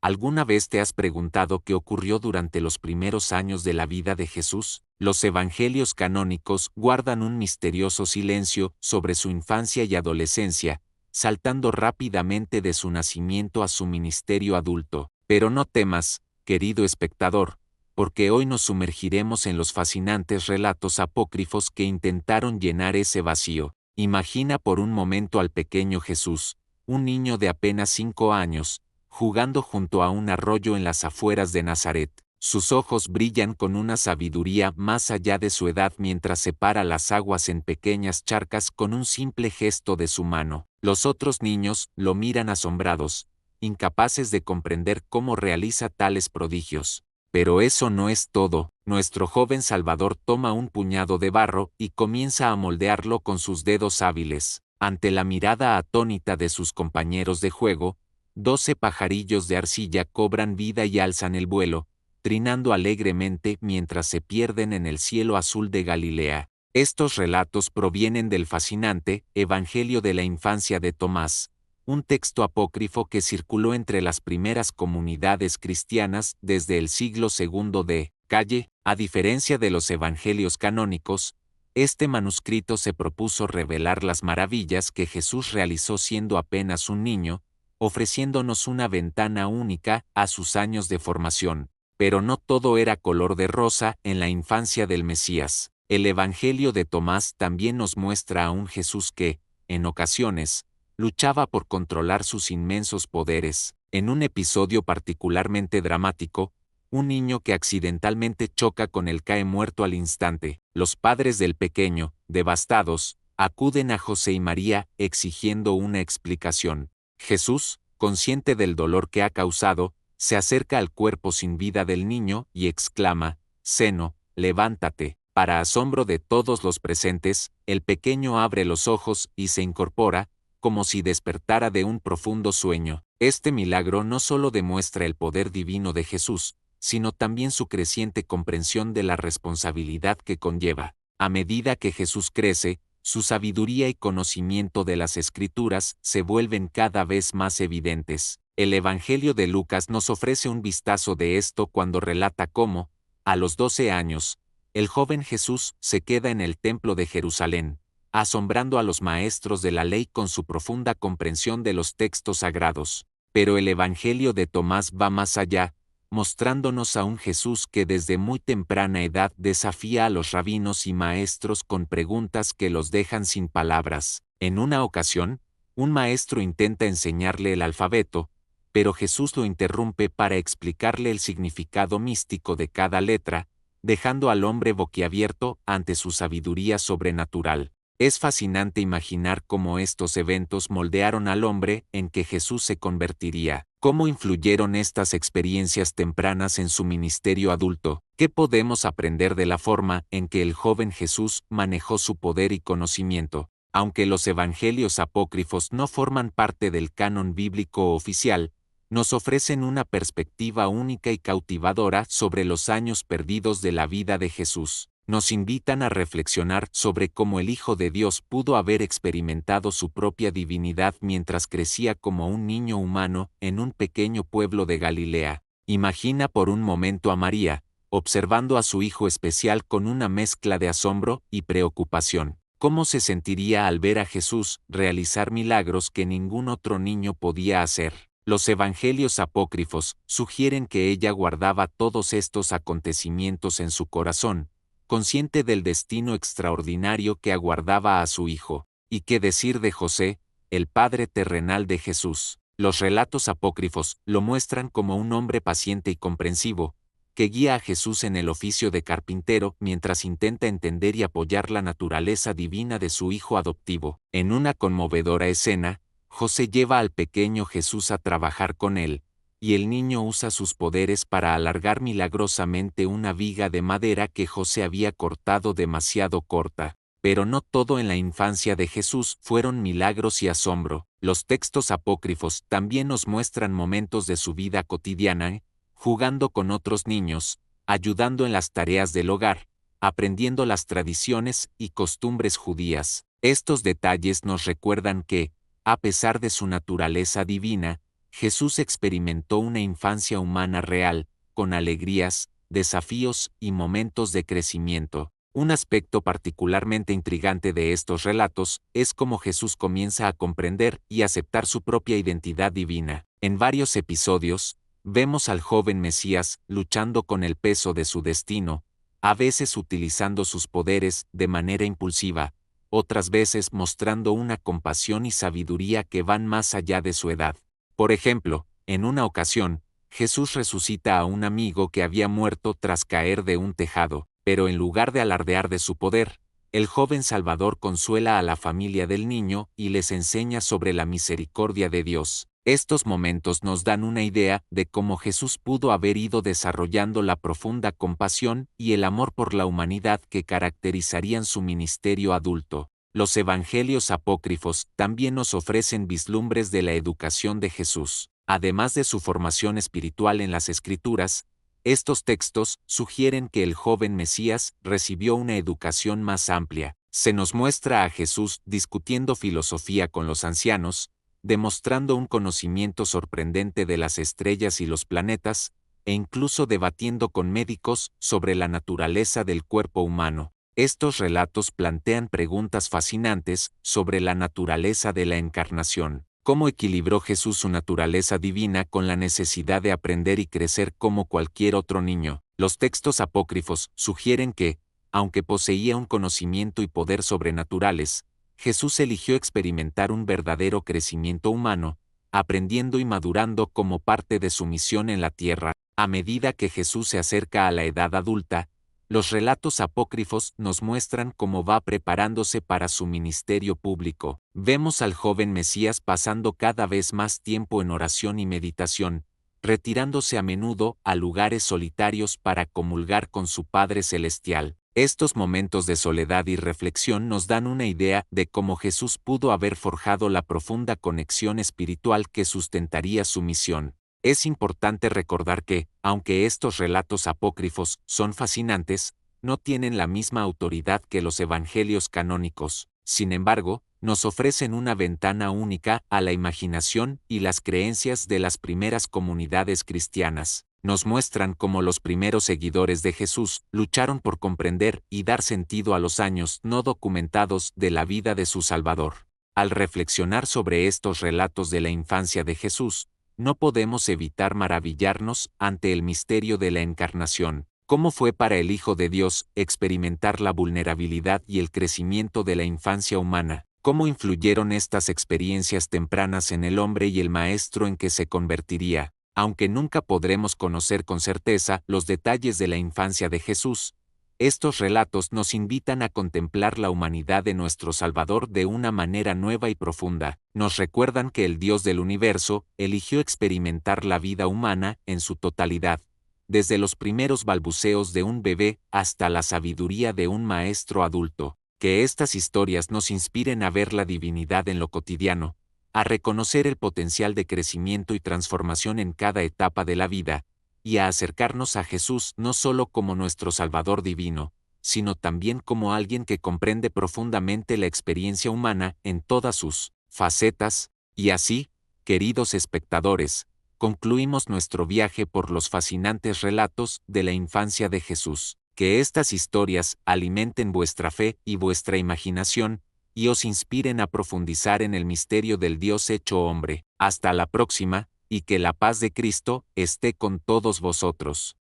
¿Alguna vez te has preguntado qué ocurrió durante los primeros años de la vida de Jesús? Los evangelios canónicos guardan un misterioso silencio sobre su infancia y adolescencia, saltando rápidamente de su nacimiento a su ministerio adulto. Pero no temas, querido espectador, porque hoy nos sumergiremos en los fascinantes relatos apócrifos que intentaron llenar ese vacío. Imagina por un momento al pequeño Jesús, un niño de apenas 5 años, jugando junto a un arroyo en las afueras de Nazaret. Sus ojos brillan con una sabiduría más allá de su edad mientras separa las aguas en pequeñas charcas con un simple gesto de su mano. Los otros niños lo miran asombrados, incapaces de comprender cómo realiza tales prodigios. Pero eso no es todo. Nuestro joven Salvador toma un puñado de barro y comienza a moldearlo con sus dedos hábiles. Ante la mirada atónita de sus compañeros de juego, 12 pajarillos de arcilla cobran vida y alzan el vuelo, trinando alegremente mientras se pierden en el cielo azul de Galilea. Estos relatos provienen del fascinante Evangelio de la infancia de Tomás, un texto apócrifo que circuló entre las primeras comunidades cristianas desde el siglo II de Calle. A diferencia de los evangelios canónicos, este manuscrito se propuso revelar las maravillas que Jesús realizó siendo apenas un niño, ofreciéndonos una ventana única a sus años de formación. Pero no todo era color de rosa en la infancia del Mesías. El Evangelio de Tomás también nos muestra a un Jesús que, en ocasiones, luchaba por controlar sus inmensos poderes. En un episodio particularmente dramático, un niño que accidentalmente choca con él cae muerto al instante. Los padres del pequeño, devastados, acuden a José y María exigiendo una explicación. Jesús, consciente del dolor que ha causado, se acerca al cuerpo sin vida del niño y exclama: «Seno, levántate». Para asombro de todos los presentes, el pequeño abre los ojos y se incorpora, como si despertara de un profundo sueño. Este milagro no solo demuestra el poder divino de Jesús, sino también su creciente comprensión de la responsabilidad que conlleva. A medida que Jesús crece, su sabiduría y conocimiento de las Escrituras se vuelven cada vez más evidentes. El Evangelio de Lucas nos ofrece un vistazo de esto cuando relata cómo, a los 12 años, el joven Jesús se queda en el templo de Jerusalén, asombrando a los maestros de la ley con su profunda comprensión de los textos sagrados. Pero el Evangelio de Tomás va más allá, mostrándonos a un Jesús que desde muy temprana edad desafía a los rabinos y maestros con preguntas que los dejan sin palabras. En una ocasión, un maestro intenta enseñarle el alfabeto, pero Jesús lo interrumpe para explicarle el significado místico de cada letra, dejando al hombre boquiabierto ante su sabiduría sobrenatural. Es fascinante imaginar cómo estos eventos moldearon al hombre en que Jesús se convertiría. ¿Cómo influyeron estas experiencias tempranas en su ministerio adulto? ¿Qué podemos aprender de la forma en que el joven Jesús manejó su poder y conocimiento? Aunque los evangelios apócrifos no forman parte del canon bíblico oficial, nos ofrecen una perspectiva única y cautivadora sobre los años perdidos de la vida de Jesús. Nos invitan a reflexionar sobre cómo el Hijo de Dios pudo haber experimentado su propia divinidad mientras crecía como un niño humano en un pequeño pueblo de Galilea. Imagina por un momento a María, observando a su hijo especial con una mezcla de asombro y preocupación. ¿Cómo se sentiría al ver a Jesús realizar milagros que ningún otro niño podía hacer? Los evangelios apócrifos sugieren que ella guardaba todos estos acontecimientos en su corazón, consciente del destino extraordinario que aguardaba a su hijo. ¿Y qué decir de José, el padre terrenal de Jesús? Los relatos apócrifos lo muestran como un hombre paciente y comprensivo, que guía a Jesús en el oficio de carpintero mientras intenta entender y apoyar la naturaleza divina de su hijo adoptivo. En una conmovedora escena, José lleva al pequeño Jesús a trabajar con él, y el niño usa sus poderes para alargar milagrosamente una viga de madera que José había cortado demasiado corta. Pero no todo en la infancia de Jesús fueron milagros y asombro. Los textos apócrifos también nos muestran momentos de su vida cotidiana, jugando con otros niños, ayudando en las tareas del hogar, aprendiendo las tradiciones y costumbres judías. Estos detalles nos recuerdan que, a pesar de su naturaleza divina, Jesús experimentó una infancia humana real, con alegrías, desafíos y momentos de crecimiento. Un aspecto particularmente intrigante de estos relatos es cómo Jesús comienza a comprender y aceptar su propia identidad divina. En varios episodios, vemos al joven Mesías luchando con el peso de su destino, a veces utilizando sus poderes de manera impulsiva, otras veces mostrando una compasión y sabiduría que van más allá de su edad. Por ejemplo, en una ocasión, Jesús resucita a un amigo que había muerto tras caer de un tejado, pero en lugar de alardear de su poder, el joven Salvador consuela a la familia del niño y les enseña sobre la misericordia de Dios. Estos momentos nos dan una idea de cómo Jesús pudo haber ido desarrollando la profunda compasión y el amor por la humanidad que caracterizarían su ministerio adulto. Los evangelios apócrifos también nos ofrecen vislumbres de la educación de Jesús. Además de su formación espiritual en las Escrituras, estos textos sugieren que el joven Mesías recibió una educación más amplia. Se nos muestra a Jesús discutiendo filosofía con los ancianos, demostrando un conocimiento sorprendente de las estrellas y los planetas, e incluso debatiendo con médicos sobre la naturaleza del cuerpo humano. Estos relatos plantean preguntas fascinantes sobre la naturaleza de la encarnación. ¿Cómo equilibró Jesús su naturaleza divina con la necesidad de aprender y crecer como cualquier otro niño? Los textos apócrifos sugieren que, aunque poseía un conocimiento y poder sobrenaturales, Jesús eligió experimentar un verdadero crecimiento humano, aprendiendo y madurando como parte de su misión en la tierra. A medida que Jesús se acerca a la edad adulta, los relatos apócrifos nos muestran cómo va preparándose para su ministerio público. Vemos al joven Mesías pasando cada vez más tiempo en oración y meditación, retirándose a menudo a lugares solitarios para comulgar con su Padre Celestial. Estos momentos de soledad y reflexión nos dan una idea de cómo Jesús pudo haber forjado la profunda conexión espiritual que sustentaría su misión. Es importante recordar que, aunque estos relatos apócrifos son fascinantes, no tienen la misma autoridad que los evangelios canónicos. Sin embargo, nos ofrecen una ventana única a la imaginación y las creencias de las primeras comunidades cristianas. Nos muestran cómo los primeros seguidores de Jesús lucharon por comprender y dar sentido a los años no documentados de la vida de su Salvador. Al reflexionar sobre estos relatos de la infancia de Jesús, no podemos evitar maravillarnos ante el misterio de la encarnación. ¿Cómo fue para el Hijo de Dios experimentar la vulnerabilidad y el crecimiento de la infancia humana? ¿Cómo influyeron estas experiencias tempranas en el hombre y el maestro en que se convertiría? Aunque nunca podremos conocer con certeza los detalles de la infancia de Jesús, estos relatos nos invitan a contemplar la humanidad de nuestro Salvador de una manera nueva y profunda. Nos recuerdan que el Dios del universo eligió experimentar la vida humana en su totalidad, desde los primeros balbuceos de un bebé hasta la sabiduría de un maestro adulto. Que estas historias nos inspiren a ver la divinidad en lo cotidiano, a reconocer el potencial de crecimiento y transformación en cada etapa de la vida, y a acercarnos a Jesús no solo como nuestro Salvador divino, sino también como alguien que comprende profundamente la experiencia humana en todas sus facetas. Y así, queridos espectadores, concluimos nuestro viaje por los fascinantes relatos de la infancia de Jesús. Que estas historias alimenten vuestra fe y vuestra imaginación, y os inspiren a profundizar en el misterio del Dios hecho hombre. Hasta la próxima, y que la paz de Cristo esté con todos vosotros.